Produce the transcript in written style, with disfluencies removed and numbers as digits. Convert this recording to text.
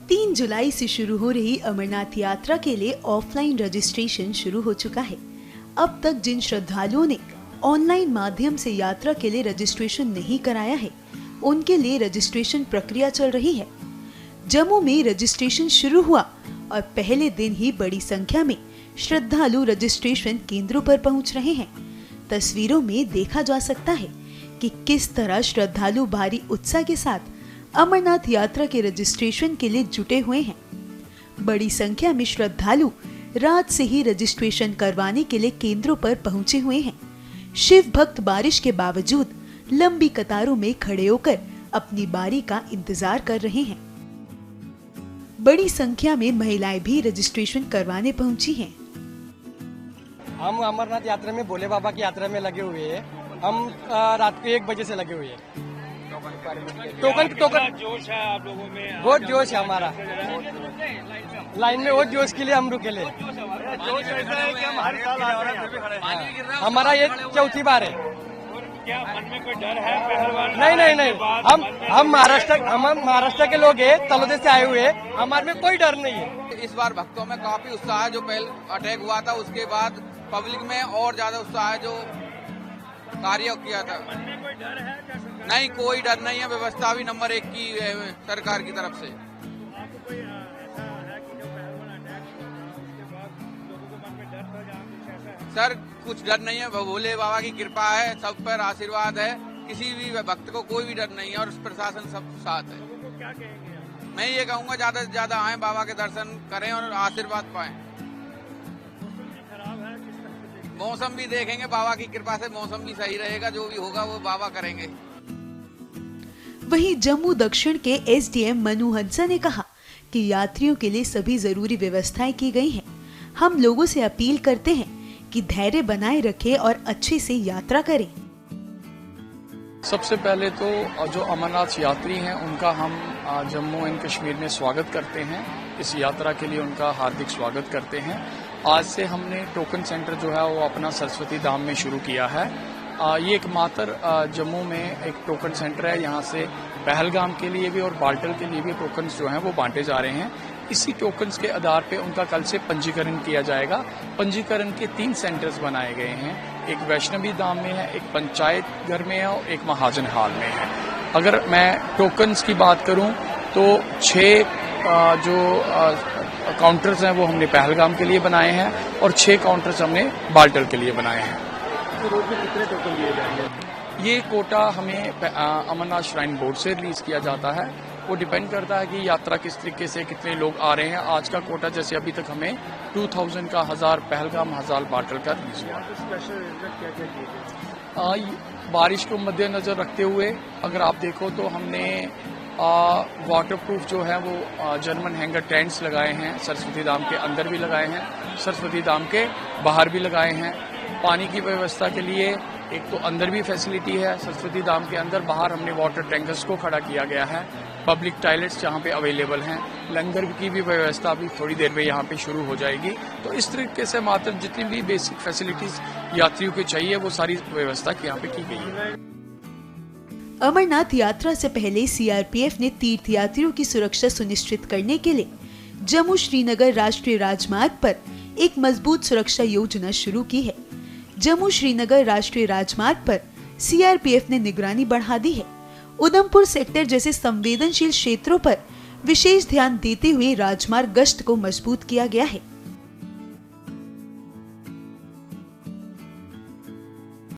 3 जुलाई से शुरू हो रही अमरनाथ यात्रा के लिए ऑफलाइन रजिस्ट्रेशन शुरू हो चुका है। अब तक जिन श्रद्धालुओं ने ऑनलाइन माध्यम से यात्रा के लिए रजिस्ट्रेशन नहीं कराया है, उनके लिए रजिस्ट्रेशन प्रक्रिया चल रही है। जम्मू में रजिस्ट्रेशन शुरू हुआ और पहले दिन ही बड़ी संख्या में श्रद्धालु रजिस्ट्रेशन केंद्रों पर पहुंच रहे हैं। तस्वीरों में देखा जा सकता है कि किस तरह श्रद्धालु भारी उत्साह के साथ अमरनाथ यात्रा के रजिस्ट्रेशन के लिए जुटे हुए हैं। बड़ी संख्या में श्रद्धालु रात से ही रजिस्ट्रेशन करवाने के लिए केंद्रों पर पहुंचे हुए हैं। शिव भक्त बारिश के बावजूद लंबी कतारों में खड़े होकर अपनी बारी का इंतजार कर रहे हैं। बड़ी संख्या में महिलाएं भी रजिस्ट्रेशन करवाने पहुंची हैं। हम अमरनाथ यात्रा में भोले बाबा की यात्रा में लगे हुए हैं। हम रात को 1 बजे से लगे हुए हैं। टोकन जोश है आप लोगों में? बहुत जोश है हमारा। लाइन में बहुत जोश के लिए हम रुके ले। जोश ऐसा है कि हम हर साल आते हैं। हमारा ये 4थी बार है। क्या मन में कोई डर है पहलवान? नहीं। हम महाराष्ट्र के लोग हैं, तलोदे से आए हुए हैं। हमारे में कोई डर नहीं है। इस बार भक्तों में काफी उत्साह है। जो पहले अटैक हुआ था उसके बाद पब्लिक में और ज्यादा उत्साह है। जो कार्य किया था, मन में कोई डर है? नहीं, कोई डर नहीं है। व्यवस्था भी नंबर 1 की है सरकार की तरफ से। आपको कोई ऐसा है कि जो पहलवान अटैक हुआ उसके बाद लोगों को मन में डर था, जहाँ कुछ ऐसा है? सर, कुछ डर नहीं है। भोले बाबा की कृपा है, सब पर आशीर्वाद है। किसी भी भक्त को कोई भी डर नहीं है और प्रशासन सब साथ है। लोगों को क्या कहेंगे आप? मैं ये कहूँगा ज्यादा से ज्यादा आए, बाबा के दर्शन करें और आशीर्वाद पाएं। खराब है, किस तरह से देखते? मौसम भी देखेंगे, बाबा की कृपा से मौसम भी सही रहेगा। जो भी होगा वो बाबा करेंगे। वहीं जम्मू दक्षिण के एसडीएम मनु हंसा ने कहा कि यात्रियों के लिए सभी जरूरी व्यवस्थाएं की गई हैं। हम लोगों से अपील करते हैं कि धैर्य बनाए रखें और अच्छे से यात्रा करें। सबसे पहले तो जो अमरनाथ यात्री हैं उनका हम जम्मू एंड कश्मीर में स्वागत करते हैं। इस यात्रा के लिए उनका हार्दिक स्वागत करते हैं। आज से हमने टोकन सेंटर जो है वो अपना सरस्वती धाम में शुरू किया है। ये एकमात्र जम्मू में एक टोकन सेंटर है। यहाँ से पहलगाम के लिए भी और बाल्टल के लिए भी टोकन्स जो हैं वो बांटे जा रहे हैं। इसी टोकन्स के आधार पे उनका कल से पंजीकरण किया जाएगा। पंजीकरण के 3 सेंटर्स बनाए गए हैं। एक वैष्णवी धाम में है, एक पंचायत घर में है और एक महाजन हाल में है। अगर मैं टोकन्स की बात करूं तो 6 जो काउंटर्स हैं वो हमने पहलगाम के लिए बनाए हैं और 6 काउंटर्स हमने बाल्टल के लिए बनाए हैं। रोज में कितने टोकन दिए जाएंगे? ये कोटा हमें अमरनाथ श्राइन बोर्ड से रिलीज किया जाता है। वो डिपेंड करता है कि यात्रा किस तरीके से कितने लोग आ रहे हैं। आज का कोटा जैसे अभी तक हमें 2000 का 1000 पहलगाम 1000 बाटल का रिलीज हुआ। स्पेशल अरेंजमेंट क्या क्या किए गए? बारिश को मद्देनजर रखते हुए अगर आप देखो तो हमने वाटरप्रूफ जो है वो जर्मन हैंगर टेंट्स लगाए हैं। सरस्वती धाम के अंदर भी लगाए हैं, सरस्वती धाम के बाहर भी लगाए हैं। पानी की व्यवस्था के लिए एक तो अंदर भी फैसिलिटी है सरस्वती धाम के अंदर, बाहर हमने वाटर टैंकर्स को खड़ा किया गया है। पब्लिक टॉयलेट्स जहाँ पे अवेलेबल हैं। लंगर की भी व्यवस्था अभी थोड़ी देर में यहाँ पे शुरू हो जाएगी। तो इस तरीके से मात्र जितनी भी बेसिक फैसिलिटीज यात्रियों को चाहिए वो सारी व्यवस्था यहाँ पे की गई है। अमरनाथ यात्रा से पहले सीआरपीएफ ने तीर्थयात्रियों की सुरक्षा सुनिश्चित करने के लिए जम्मू श्रीनगर राष्ट्रीय राजमार्ग पर एक मजबूत सुरक्षा योजना शुरू की है। जम्मू श्रीनगर राष्ट्रीय राजमार्ग पर सीआरपीएफ ने निगरानी बढ़ा दी है। उधमपुर सेक्टर जैसे संवेदनशील क्षेत्रों पर विशेष ध्यान देते हुए राजमार्ग गश्त को मजबूत किया गया है।